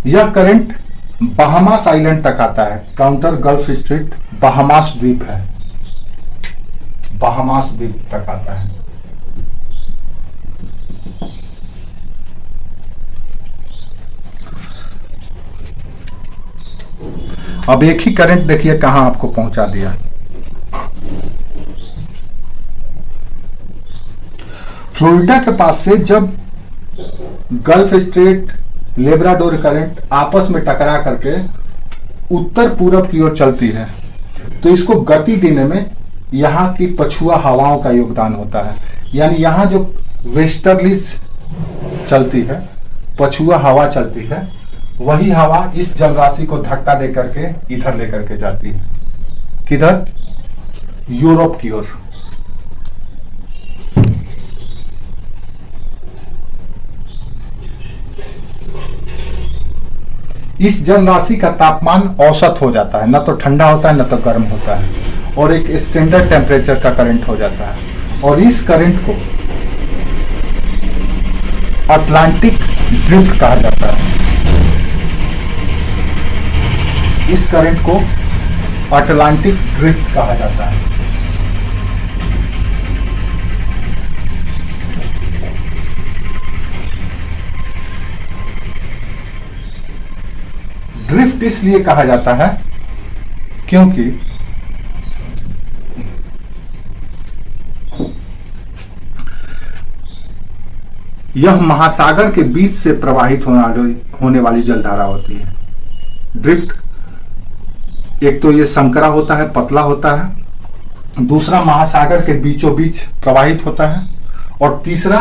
यह करंट बहामास आइलैंड तक आता है। काउंटर गल्फ स्ट्रेट बहामास द्वीप है, बहामास द्वीप तक आता है। अब एक ही करंट देखिए कहां आपको पहुंचा दिया। फ्लोरिडा के पास से जब गल्फ स्ट्रेट, लेब्राडोर करंट आपस में टकरा करके उत्तर पूरब की ओर चलती है, तो इसको गति देने में यहां की पछुआ हवाओं का योगदान होता है। यानी यहां जो वेस्टर्लीज चलती है, पछुआ हवा चलती है, वही हवा इस जलराशि को धक्का दे करके इधर लेकर के जाती है। किधर? यूरोप की ओर। इस जल राशि का तापमान औसत हो जाता है, न तो ठंडा होता है न तो गर्म होता है, और एक स्टैंडर्ड टेम्परेचर का करंट हो जाता है। और इस करंट को अटलांटिक ड्रिफ्ट कहा जाता है। इस करंट को अटलांटिक ड्रिफ्ट कहा जाता है। ड्रिफ्ट इसलिए कहा जाता है क्योंकि यह महासागर के बीच से प्रवाहित होने वाली जलधारा होती है। ड्रिफ्ट एक तो ये संकरा होता है, पतला होता है, दूसरा महासागर के बीचों बीच प्रवाहित होता है, और तीसरा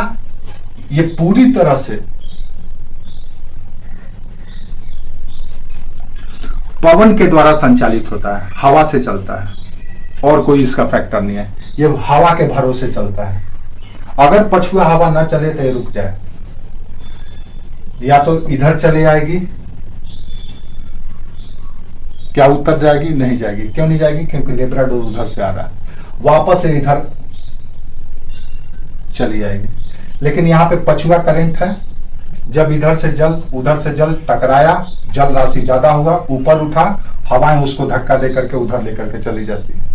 ये पूरी तरह से पवन के द्वारा संचालित होता है, हवा से चलता है, और कोई इसका फैक्टर नहीं है, ये हवा के भरोसे चलता है। अगर पछुआ हवा ना चले तो ये रुक जाए, या तो इधर चले जाएगी, क्या उत्तर जाएगी? नहीं जाएगी। क्यों नहीं जाएगी? क्योंकि लेब्राडोर उधर से आ रहा है, वापस से इधर चली जाएगी। लेकिन यहां पे पछुआ करंट है, जब इधर से जल उधर से जल टकराया, जल राशि ज्यादा हुआ, ऊपर उठा, हवाएं उसको धक्का देकर के उधर लेकर के चली जाती है।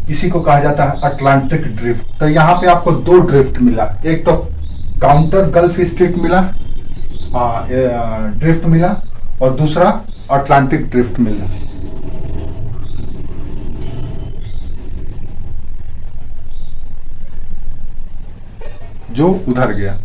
इसी को कहा जाता है अटलांटिक ड्रिफ्ट। तो यहाँ पे आपको दो ड्रिफ्ट मिला, एक तो काउंटर गल्फ स्ट्रीट मिला, ड्रिफ्ट मिला, और दूसरा अटलांटिक ड्रिफ्ट मिला। जो उधर गया।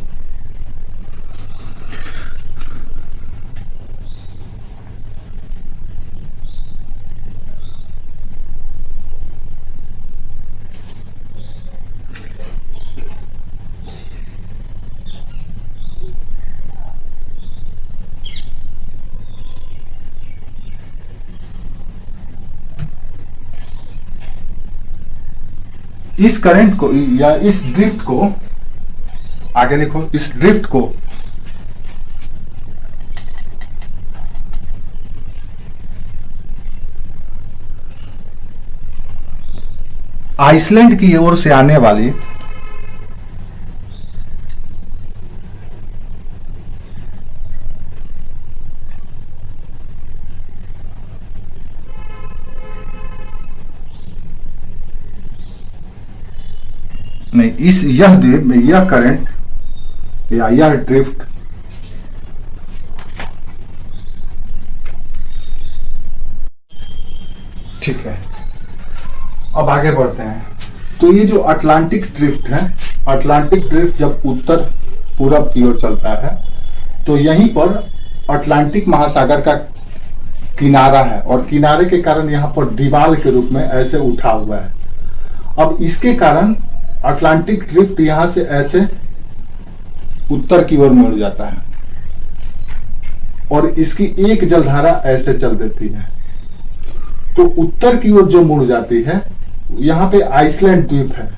इस करंट को या इस ड्रिफ्ट को, आगे देखो, इस ड्रिफ्ट को आइसलैंड की ओर से आने वाली नहीं, इस यह करंट या यह ड्रिफ्ट ठीक है। अब आगे बढ़ते हैं। तो ये जो अटलांटिक ड्रिफ्ट है, अटलांटिक ड्रिफ्ट जब उत्तर पूरब की ओर चलता है तो यहीं पर अटलांटिक महासागर का किनारा है, और किनारे के कारण यहां पर दीवार के रूप में ऐसे उठा हुआ है। अब इसके कारण अटलांटिक ड्रिफ्ट यहां से ऐसे उत्तर की ओर मुड़ जाता है, और इसकी एक जलधारा ऐसे चल देती है। तो उत्तर की ओर जो मुड़ जाती है, यहां पे आइसलैंड द्वीप है,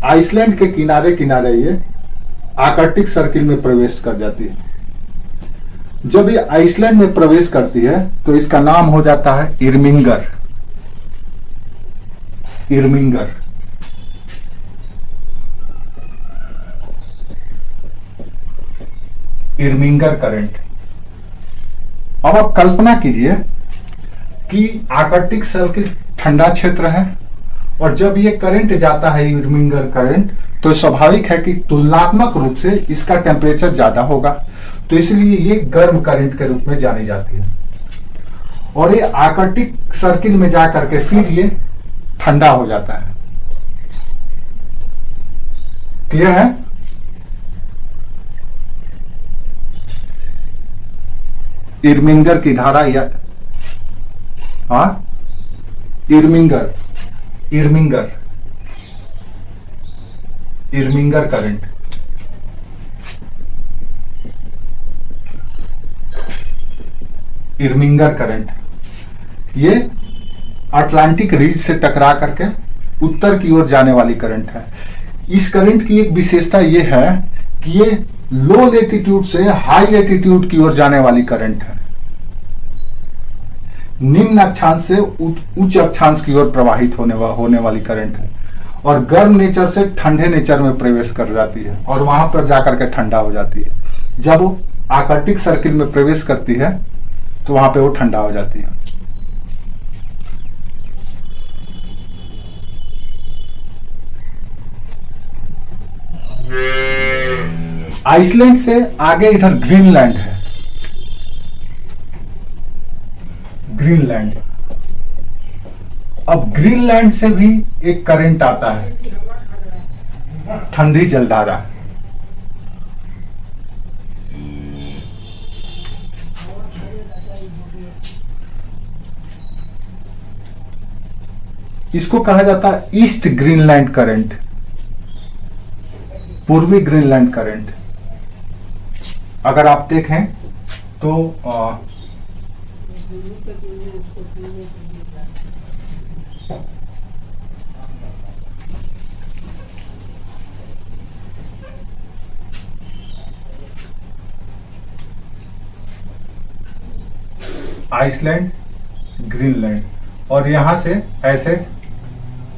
आइसलैंड के किनारे किनारे ये आर्कटिक सर्किल में प्रवेश कर जाती है। जब ये आइसलैंड में प्रवेश करती है तो इसका नाम हो जाता है इर्मिंगर। इर्मिंगर करंट। अब आप कल्पना कीजिए कि आर्कटिक सर्किल ठंडा क्षेत्र है, और जब ये करंट जाता है इर्मिंगर करंट, तो स्वाभाविक है कि तुलनात्मक रूप से इसका टेम्परेचर ज्यादा होगा, तो इसलिए ये गर्म करंट के रूप में जानी जाती है। और ये आर्कटिक सर्किल में जाकर के फिर ये ठंडा हो जाता है। क्लियर है? इर्मिंगर की धारा या इर्मिंगर करंट। इर्मिंगर करंट ये अटलांटिक रिज से टकरा करके उत्तर की ओर जाने वाली करंट है। इस करंट की एक विशेषता ये है कि ये लो लेटीट्यूड से हाई लेटीट्यूड की ओर जाने वाली करंट है। निम्न अक्षांश से उच्च अक्षांश की ओर प्रवाहित होने वाली करंट है, और गर्म नेचर से ठंडे नेचर में प्रवेश कर जाती है, और वहां पर जाकर के ठंडा हो जाती है। जब वो आर्कटिक सर्किल में प्रवेश करती है तो वहां पे वो ठंडा हो जाती है। आइसलैंड से आगे इधर ग्रीनलैंड है। ग्रीनलैंड, अब ग्रीनलैंड से भी एक करंट आता है, ठंडी जलधारा। इसको कहा जाता है ईस्ट ग्रीनलैंड करंट, पूर्वी ग्रीनलैंड करंट। अगर आप देखें तो आइसलैंड, ग्रीनलैंड, और यहां से ऐसे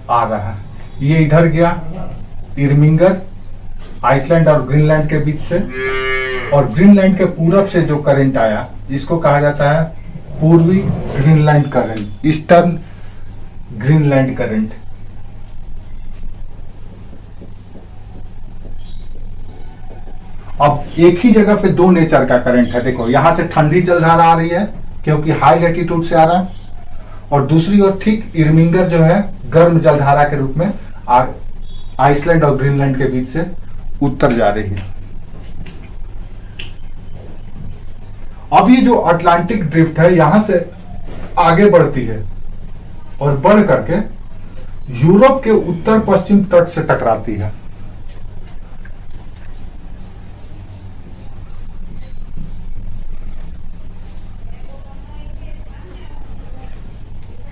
आ रहा है, ये इधर गया इरमिंगर, आइसलैंड और ग्रीनलैंड के बीच से, और ग्रीनलैंड के पूरब से जो करंट आया इसको कहा जाता है पूर्वी Greenland current, eastern Greenland current. अब एक ही जगह पे दो नेचर का करंट है। देखो यहां से ठंडी जलधारा आ रही है क्योंकि हाई लैटिट्यूड से आ रहा है, और दूसरी ओर ठीक इरमिंगर जो है गर्म जलधारा के रूप में आइसलैंड और ग्रीनलैंड के बीच से उत्तर जा रही है। अब ये जो अटलांटिक ड्रिफ्ट है यहां से आगे बढ़ती है और बढ़ करके यूरोप के उत्तर पश्चिम तट से टकराती है।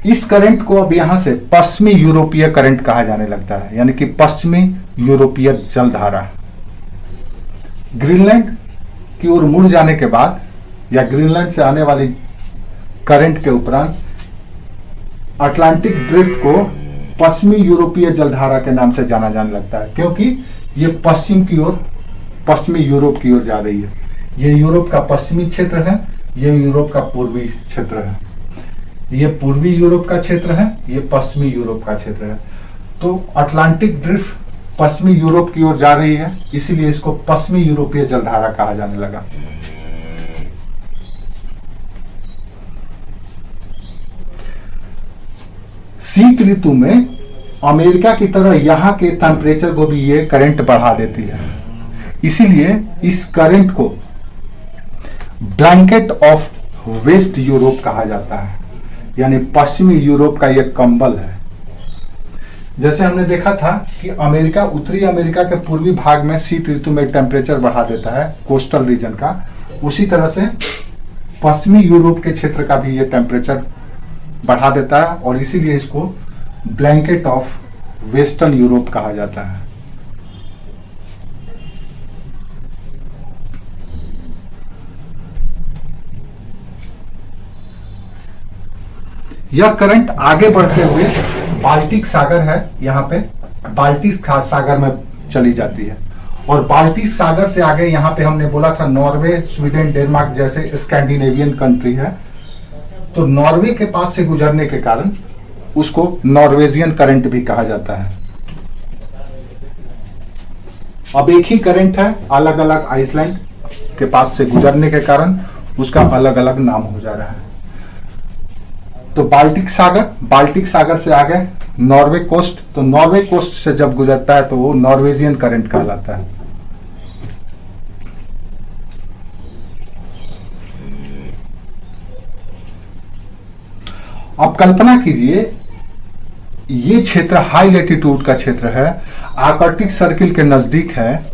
इस करंट को अब यहां से पश्चिमी यूरोपीय करंट कहा जाने लगता है, यानी कि पश्चिमी यूरोपीय जलधारा। ग्रीनलैंड की ओर मुड़ जाने के बाद या ग्रीनलैंड से आने वाली करंट के उपरांत अटलांटिक ड्रिफ्ट को पश्चिमी यूरोपीय जलधारा के नाम से जाना जाने लगता है, क्योंकि ये पश्चिम की ओर, पश्चिमी यूरोप की ओर जा रही है। ये यूरोप का पश्चिमी क्षेत्र है, ये यूरोप का पूर्वी क्षेत्र है। ये पूर्वी यूरोप का क्षेत्र है, ये पश्चिमी यूरोप का क्षेत्र है। तो अटलांटिक ड्रिफ्ट पश्चिमी यूरोप की ओर जा रही है, इसीलिए इसको पश्चिमी यूरोपीय जलधारा कहा जाने लगा। शीत ऋतु में अमेरिका की तरह यहां के टेम्परेचर को भी ये करंट बढ़ा देती है, इसीलिए इस करंट को ब्लैंकेट ऑफ वेस्ट यूरोप कहा जाता है, यानी पश्चिमी यूरोप का यह कंबल है। जैसे हमने देखा था कि अमेरिका, उत्तरी अमेरिका के पूर्वी भाग में शीत ऋतु में टेम्परेचर बढ़ा देता है कोस्टल रीजन का, उसी तरह से पश्चिमी यूरोप के क्षेत्र का भी यह टेम्परेचर बढ़ा देता है, और इसीलिए इसको ब्लैंकेट ऑफ वेस्टर्न यूरोप कहा जाता है। यह करंट आगे बढ़ते हुए बाल्टिक सागर है, यहाँ पे बाल्टिक सागर में चली जाती है, और बाल्टिक सागर से आगे यहाँ पे हमने बोला था नॉर्वे, स्वीडन, डेनमार्क जैसे स्कैंडिनेवियन कंट्री है, तो नॉर्वे के पास से गुजरने के कारण उसको नॉर्वेजियन करंट भी कहा जाता है। अब एक ही करंट है, अलग अलग आइसलैंड के पास से गुजरने के कारण उसका अलग अलग नाम हो जा रहा है। तो बाल्टिक सागर से आगे नॉर्वे कोस्ट, तो नॉर्वे कोस्ट से जब गुजरता है तो वो नॉर्वेजियन करंट कहलाता है। अब कल्पना कीजिए ये क्षेत्र हाई लैटिट्यूड का क्षेत्र है, आर्कटिक सर्किल के नजदीक है,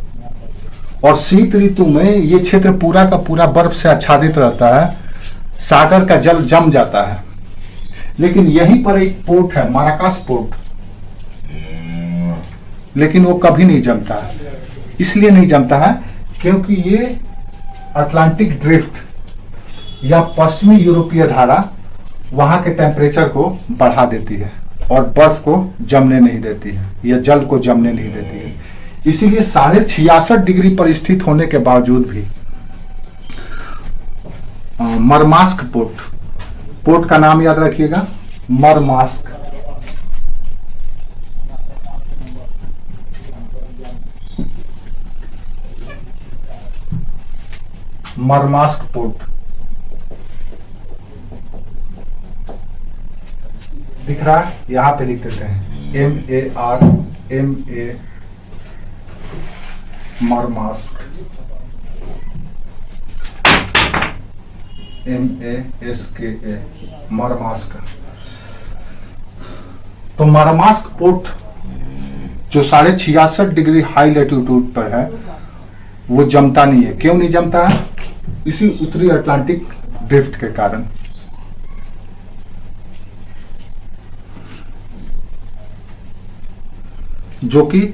और शीत ऋतु में ये क्षेत्र पूरा का पूरा बर्फ से आच्छादित रहता है, सागर का जल जम जाता है। लेकिन यहीं पर एक पोर्ट है, माराकास पोर्ट, लेकिन वो कभी नहीं जमता है। इसलिए नहीं जमता है क्योंकि ये अटलांटिक ड्रिफ्ट या पश्चिमी यूरोपीय धारा वहां के टेम्परेचर को बढ़ा देती है और बर्फ को जमने नहीं देती है या जल को जमने नहीं देती है। इसीलिए 66.5 डिग्री पर स्थित होने के बावजूद भी मरमास्क पोर्ट का नाम याद रखिएगा, मरमास्क। मरमास्क पोर्ट दिख रहा है, यहां पे लिख देते हैं MARMA, मरमास्क, MASKA, मरमास्क। तो तो मारामास्क पोर्ट जो 66.5 हाई लेटीट्यूड पर है वो जमता नहीं है। क्यों नहीं जमता है? इसी उत्तरी अटलांटिक ड्रिफ्ट के कारण। जो कि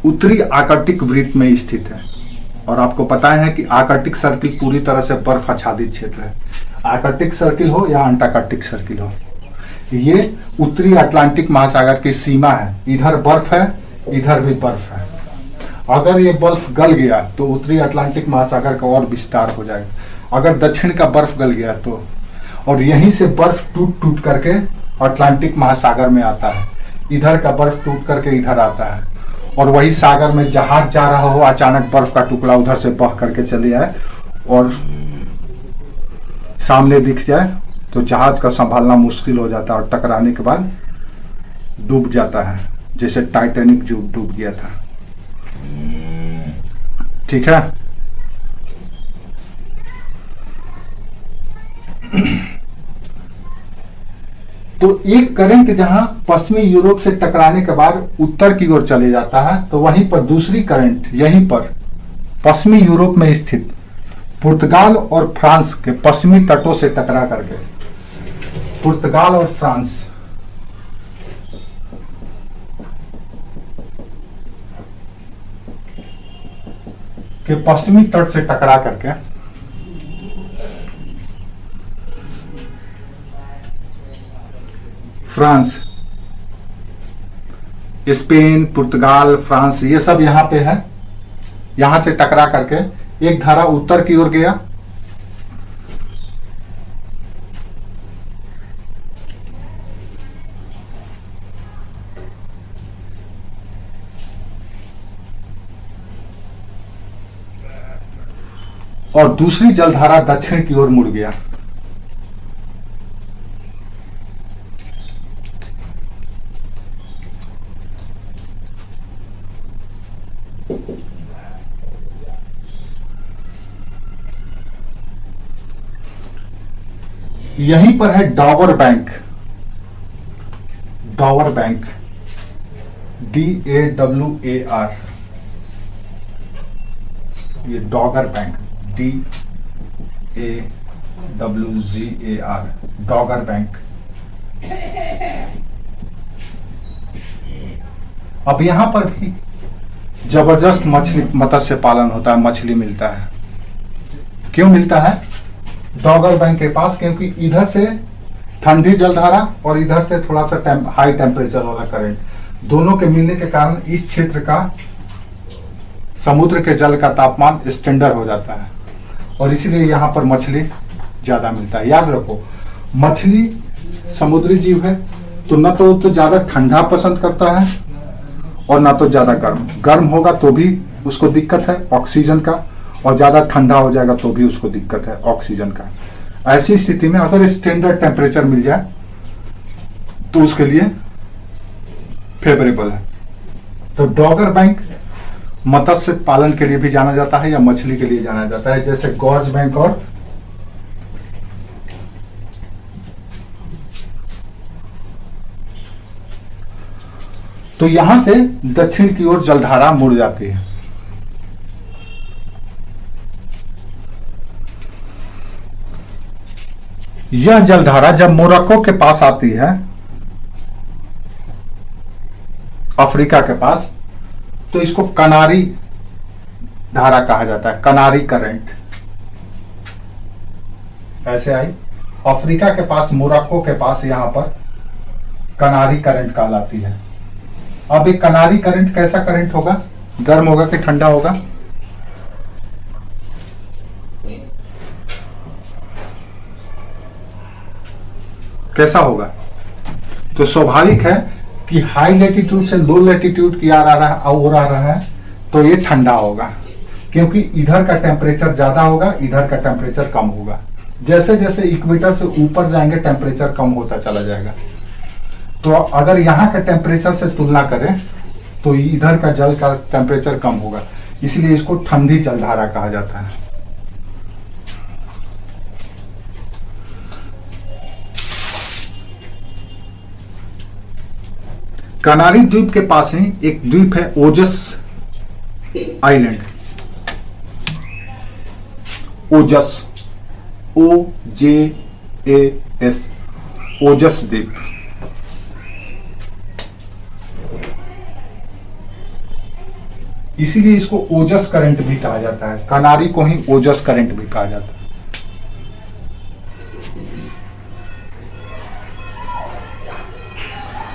उत्तरी आर्कटिक वृत्त में स्थित है। और आपको पता है कि आर्कटिक सर्किल पूरी तरह से बर्फ आच्छादित क्षेत्र है। आर्कटिक सर्किल हो या अंटार्कटिक सर्किल हो, ये उत्तरी अटलांटिक महासागर की सीमा है। इधर बर्फ है, इधर भी बर्फ है। अगर ये बर्फ गल गया तो उत्तरी अटलांटिक महासागर का और विस्तार हो जाएगा। अगर दक्षिण का बर्फ गल गया तो, और यहीं से बर्फ टूट टूट करके अटलांटिक महासागर में आता है। इधर का बर्फ टूट करके इधर आता है, और वही सागर में जहाज जा रहा हो, अचानक बर्फ का टुकड़ा उधर से बह करके चले आए और सामने दिख जाए तो जहाज का संभालना मुश्किल हो जाता है और टकराने के बाद डूब जाता है, जैसे टाइटैनिक जो डूब गया था। ठीक है। तो एक करंट जहां पश्चिमी यूरोप से टकराने के बाद उत्तर की ओर चले जाता है, तो वहीं पर दूसरी करंट यहीं पर पश्चिमी यूरोप में स्थित पुर्तगाल और फ्रांस के पश्चिमी तटों से टकरा करके, पुर्तगाल और फ्रांस के पश्चिमी तट से टकरा करके फ्रांस, स्पेन, पुर्तगाल, फ्रांस, ये सब यहां पे है। यहां से टकरा करके एक धारा उत्तर की ओर गया, और दूसरी जलधारा दक्षिण की ओर मुड़ गया। यहीं पर है डॉवर बैंक, डॉवर बैंक, DAWAR, ये डॉगर बैंक, DAWGAR, डॉगर बैंक। अब यहां पर भी जबरदस्त मत्स्य पालन होता है, मछली मिलता है। क्यों मिलता है डॉगर बैंक के पास? क्योंकि इधर से ठंडी जलधारा और इधर से थोड़ा सा हाई टेम्परेचर वाला करंट, दोनों के मिलने के कारण इस क्षेत्र का समुद्र के जल का तापमान स्टैंडर्ड हो जाता है, और इसलिए यहां पर मछली ज्यादा मिलता है। याद रखो, मछली समुद्री जीव है, तो न तो ज्यादा ठंडा पसंद करता है और ना तो ज्यादा गर्म। गर्म होगा तो भी उसको दिक्कत है ऑक्सीजन का, और ज्यादा ठंडा हो जाएगा तो भी उसको दिक्कत है ऑक्सीजन का। ऐसी स्थिति में अगर स्टैंडर्ड टेम्परेचर मिल जाए तो उसके लिए फेवरेबल है। तो डॉगर बैंक मत्स्य पालन के लिए भी जाना जाता है या मछली के लिए जाना जाता है, जैसे गॉर्ज बैंक और तो यहां से दक्षिण की ओर जलधारा मुड़ जाती है। यह जलधारा जब मोरक्को के पास आती है, अफ्रीका के पास, तो इसको कनारी धारा कहा जाता है, कनारी करंट। ऐसे आई अफ्रीका के पास, मोरक्को के पास, यहां पर कनारी करंट कहलाती है। अब एक कनारी करंट कैसा करंट होगा? गर्म होगा कि ठंडा होगा? कैसा होगा? तो स्वाभाविक है कि हाई लेटीट्यूड से लो लेटीट्यूड की ओर आ रहा है तो ये ठंडा होगा, क्योंकि इधर का टेम्परेचर ज्यादा होगा, इधर का टेम्परेचर कम होगा। जैसे जैसे इक्वेटर से ऊपर जाएंगे टेम्परेचर कम होता चला जाएगा। तो अगर यहाँ का टेम्परेचर से तुलना करें तो इधर का जल का टेम्परेचर कम होगा, इसलिए इसको ठंडी जलधारा कहा जाता है। कनारी द्वीप के पास ही एक द्वीप है ओजस आइलैंड। ओजस, OJAS, ओजस द्वीप। इसीलिए इसको ओजस करंट भी कहा जाता है। कनारी को ही ओजस करंट भी कहा जाता है।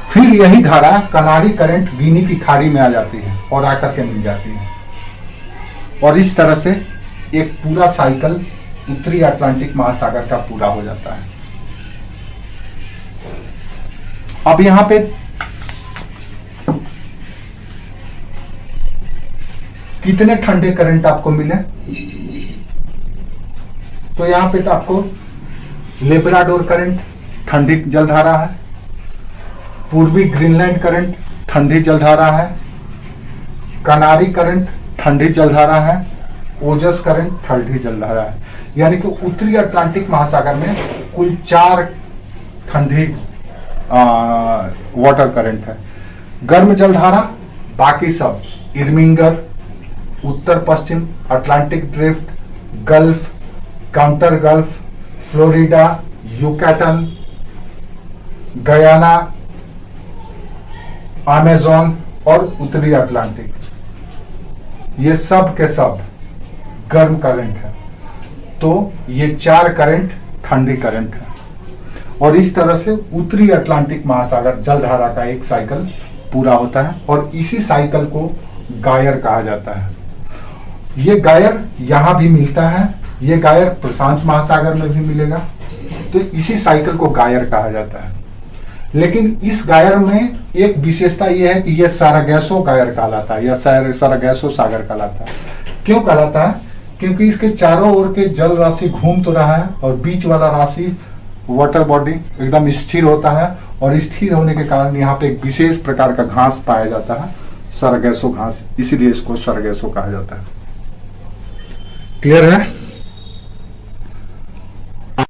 फिर यही धारा कनारी करंट गिनी की खाड़ी में आ जाती है और आकर के मिल जाती है, और इस तरह से एक पूरा साइकिल उत्तरी अटलांटिक महासागर का पूरा हो जाता है। अब यहां पे कितने ठंडे करंट आपको मिले, तो यहां पे तो आपको लेब्राडोर करंट ठंडी जलधारा है, पूर्वी ग्रीनलैंड करंट ठंडी जलधारा है, कनारी करंट ठंडी जलधारा है, ओजस करंट ठंडी जलधारा है। यानी कि उत्तरी अटलांटिक महासागर में कुल 4 ठंडी वाटर करंट है। गर्म जलधारा बाकी सब इर्मिंगर, उत्तर पश्चिम Atlantic drift, gulf, counter gulf, Florida, Yucatan, Guiana, Amazon और उत्तरी अटलांटिक, ये सब के सब गर्म करंट है। तो ये 4 करंट ठंडी करंट है, और इस तरह से उत्तरी अटलांटिक महासागर जलधारा का एक साइकिल पूरा होता है, और इसी साइकिल को गायर कहा जाता है। ये गायर यहां भी मिलता है, ये गायर प्रशांत महासागर में भी मिलेगा, तो इसी साइकिल को गायर कहा जाता है। लेकिन इस गायर में एक विशेषता यह है कि यह सारागैसो गायर कहलाता है, या सारागैसो सागर कहलाता है। क्यों कहलाता है? क्योंकि इसके चारों ओर के जल राशि घूम तो रहा है, और बीच वाला राशि वाटर बॉडी एकदम स्थिर होता है, और स्थिर होने के कारण यहाँ पे एक विशेष प्रकार का घास पाया जाता है, सारागैसो घास, इसीलिए इसको सारागैसो कहा जाता है। क्लियर है?